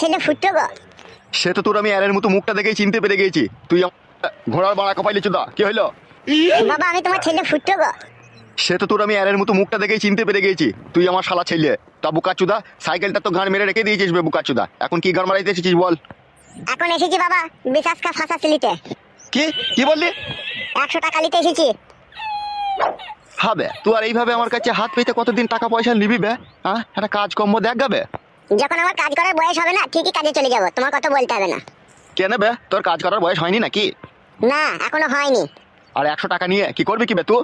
ছেলে ফুটো গো। সে তো তোর আমি এর মতো মুখটা দেখেই চিনতে পেরে গেছি। তুই ঘোড়ার বাড়া কপাইলি চুদা, কি হইলো? বাবা আমি তোমার ছেলে ফুটো গো। সে তো তোর আমি এর মতো মুখটা দেখেই চিনতে পেরে গেছি তুই আমার শালা ছেলে। তা বুকাচুদা, সাইকেলটা তো গান মেরে রেখে দিয়েছিস বে বুকাচুদা, এখন কি গান মারাইতে এসেছিস বল? এখন এসেছি বাবা বিশ্বাস কা ফাঁসা সিলিতে। কি কি বললি? 100 টাকা নিতে এসেছি। হবে তুই আর এইভাবে আমার কাছে হাত পেতে কতদিন টাকা পয়সা নিবি বে? হ্যাঁ, একটা কাজ কর্ম দেখ গাবে। যখন আমার কাজ করার বয়স হবে না ঠিকই কাজে চলে যাব, তোমার কথা বলতে হবে না। কেন বে, তোর কাজ করার বয়স হয়নি নাকি? না এখনো হয়নি। আর 100 টাকা নিয়ে কি করবি কি বে তুই?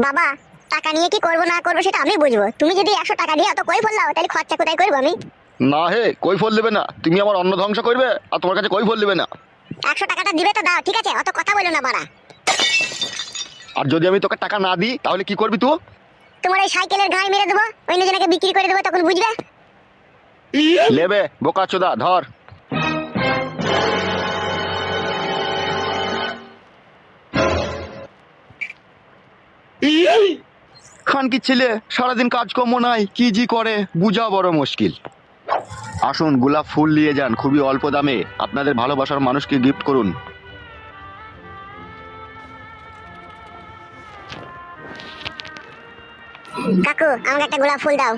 বাবা টাকা নিয়ে কি করবো না করবো সেটা আমি বুঝবো, তুমি যদি 100 টাকা দিয়ে অত কই ফেললাও তাহলে খরচা কোথায় করবো আমি? না হে, কই ফল দেবে না, তুমি আমার অন্ন ধ্বংস করবে আর তোমার কাছে কই ফল দেবে না। 100 টাকাটা দিবে তো দাও, ঠিক আছে, অত কথা বলো না বাড়া। আর যদি আমি তোকে টাকা না দিই তাহলে কি করবি তুই? তোমার এই সাইকেলের গাড়ি মেরে দেবো, অন্য জনকে বিক্রি করে দেবো, তখন বুঝবে। লেবে বোকাচোদা, ধর। খান কি ছেলে, সারাদিন কাজকর্ম নাই, কি জি করে বুঝা বড় মুশকিল। আসুন গোলাপ ফুল নিয়ে যান, খুবই অল্প দামে আপনাদের ভালোবাসার মানুষকে গিফট করুন। কাকু আমাকে একটা গোলাপ ফুল দাও।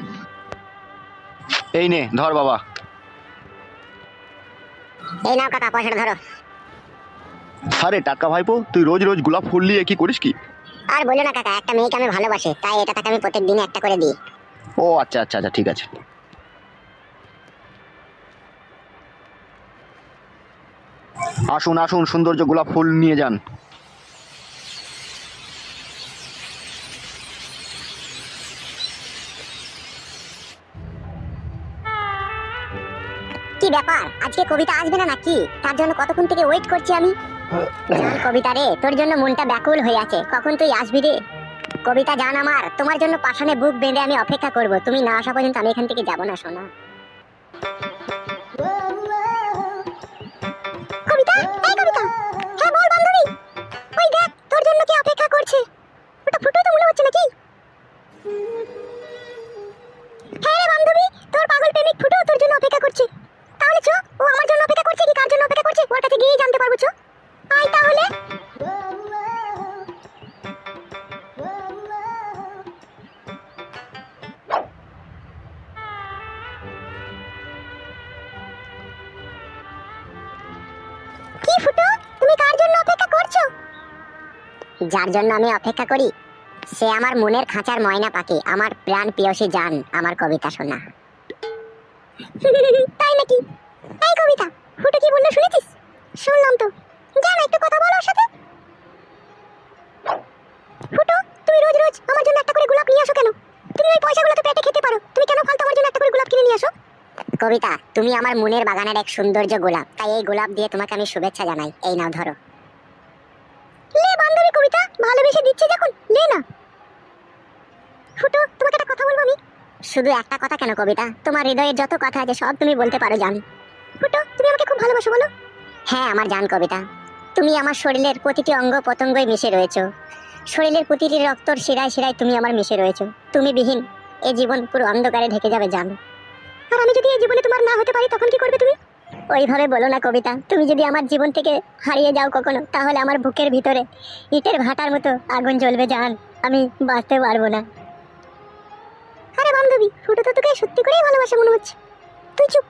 এই নে ধর বাবা। এই নাও কাকা, পয়সাটা ধরো। আরে টাকা ভাইপো, তুই রোজ রোজ গোলাপ ফুল নিয়ে কি করিস কি? আর বলো না কাকা, একটা মেয়েকে আমি ভালোবাসি, তাই এটা তাকে আমি প্রত্যেক দিনে একটা করে দিই। ও আচ্ছা আচ্ছা আচ্ছা, ঠিক আছে। আসুন আসুন, সৌন্দর্য গোলাপ ফুল নিয়ে যান। কি ব্যাপার, আজকে কবিতা আসবে না নাকি? তার জন্য কতক্ষণ থেকে ওয়েট করছি আমি। জান কবিতা রে, তোর জন্য মনটা ব্যাকুল হয়ে আছে, কখন তুই আসবি রে? কবিতা জান আমার, তোমার জন্য পাষাণে বুক বেঁধে আমি অপেক্ষা করব, তুমি না আসা পর্যন্ত আমি এখান থেকে যাব না সোনা। কবিতা, এই কবিতা। হ্যাঁ বল বান্ধবী। ওই দেখ তোর জন্য কি অপেক্ষা করছে। ওটা ফুটো তো মনে হচ্ছে নাকি? হ্যাঁ রে বান্ধবী, তোর পাগল প্রেমিক ফুটো তোর জন্য অপেক্ষা করছে। তাহলে চো, ও আমার জন্য অপেক্ষা করছে কি কার জন্য অপেক্ষা করছে ওর কাছে গিয়েই জানতে পারবো। চো আয় তাহলে। কি ফুটো, তুমি কার জন্য অপেক্ষা করছো? যার জন্য আমি অপেক্ষা করি সে আমার মনের খাঁচার ময়না পাখি, আমার প্রাণ প্রিয়সী জান, আমার কবিতা শোনা। তাই নাকি? এই কবিতা, ফুটো কি বললো শুনেছিস? শুনলাম তো, জান একটু কথা বলো ওর সাথে। ফুটো, তুমি রোজ রোজ আমার জন্য একটা করে গোলাপ নিয়ে আসো কেন? তুমি ওই পয়সাগুলো তো পেটে খেতে পারো, তুমি কেন ফালতু আমার জন্য একটা করে গোলাপ কিনে নিয়ে আসো? কবিতা, তুমি আমার মনের বাগানের এক সৌন্দর্য গোলাপ, তাই এই গোলাপ দিয়ে তোমাকে আমি শুভেচ্ছা জানাই, এই নাও ধরো। লে বান্ধবী কবিতা, ভালোবেসে দিচ্ছে যখন নে না। ফুটো তোমাকে একটা কথা বলবো আমি। শুধু একটা কথা কেন কবিতা, তোমার হৃদয়ের যত কথা আছে সব তুমি বলতে পারো জান। ফুটো তুমি আমাকে খুব ভালোবাসো বলো। হ্যাঁ আমার জান কবিতা, তুমি আমার শরীরের প্রতিটি অঙ্গ পতঙ্গই মিশে রয়েছো, শরীরের প্রতিটি রক্তর শিরায় শিরায় তুমি আমার মিশে রয়েছো। তুমি বিহীন এই জীবন পুরো অন্ধকারে ঢেকে যাবে জান। আর আমি যদি এই জীবনে তোমার না হতে পারি তখন কি করবে তুমি? ওইভাবে বলো না কবিতা, তুমি যদি আমার জীবন থেকে হারিয়ে যাও কখনো তাহলে আমার বুকের ভিতরে ইটের ভাটার মতো আগুন জ্বলবে জান, আমি বাঁচতে পারবো না। আরে বান্ধবী, ফুটো তো তোকে সত্যি করেই ভালোবাসে মনে হচ্ছে। তুই চুপ।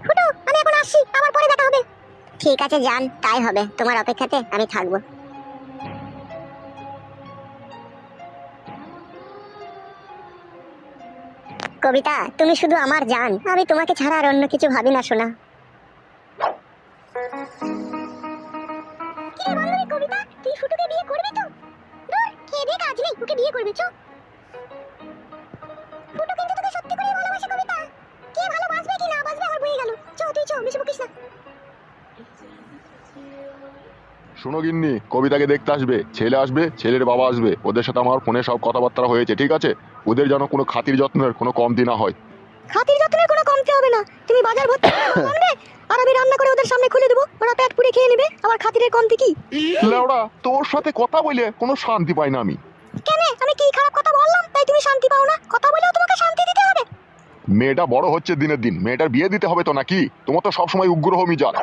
ফুটো আমি এখন আসছি, আবার পরে দেখা হবে। ঠিক আছে জান, তাই হবে, তোমার অপেক্ষাতে আমি থাকবো। কবিতা তুমি শুধু আমার জান, আমি তোমাকে ছাড়া আর অন্য কিছু ভাবি না শোনা। কি রে বান্ধবী কবিতা, তুই ফুটোকে বিয়ে করবি তো? দূর, খেয়ে দিয়ে কাজ নেই, ওকে বিয়ে করবি চো। ফুটো কিন্তু তোকে সত্যি করেই ভালোবাসে কবিতা, কে ভালোবাসবে কি না বাসবে আমার বয়ে গেল। চো তুই চো, বেশি বকিস না। শোনো গিন্নি, কবিতাকে দেখতে আসবে, ছেলে আসবে, ছেলের বাবা আসবে, ওদের সাথে আমার ফোনে সব কথাবার্তা হয়েছে, ঠিক আছে? ওদের যেন কোনো খাতির যত্নের কোনো কমতি না হয়। খাতির যত্নের কোনো কমতি হবে না, তুমি বাজার ভর্তি আনবে আর আমি রান্না করে ওদের সামনে খুলে দেবো, ওরা পেট পুড়ে খেয়ে নেবে, আবার খাতিরের কমতি কি? লেওড়া, তোর সাথে কথা বলে কোনো শান্তি পাই না আমি। কেন, আমি কি খারাপ কথা বললাম তাই তুমি শান্তি পাও না? কথা বলেও তোমাকে শান্তি দিতে হবে? মেয়েটা বড় হচ্ছে দিনের দিন, মেয়েটার বিয়ে দিতে হবে তো নাকি? তোমার তো সবসময় উগ্র মিজাজ।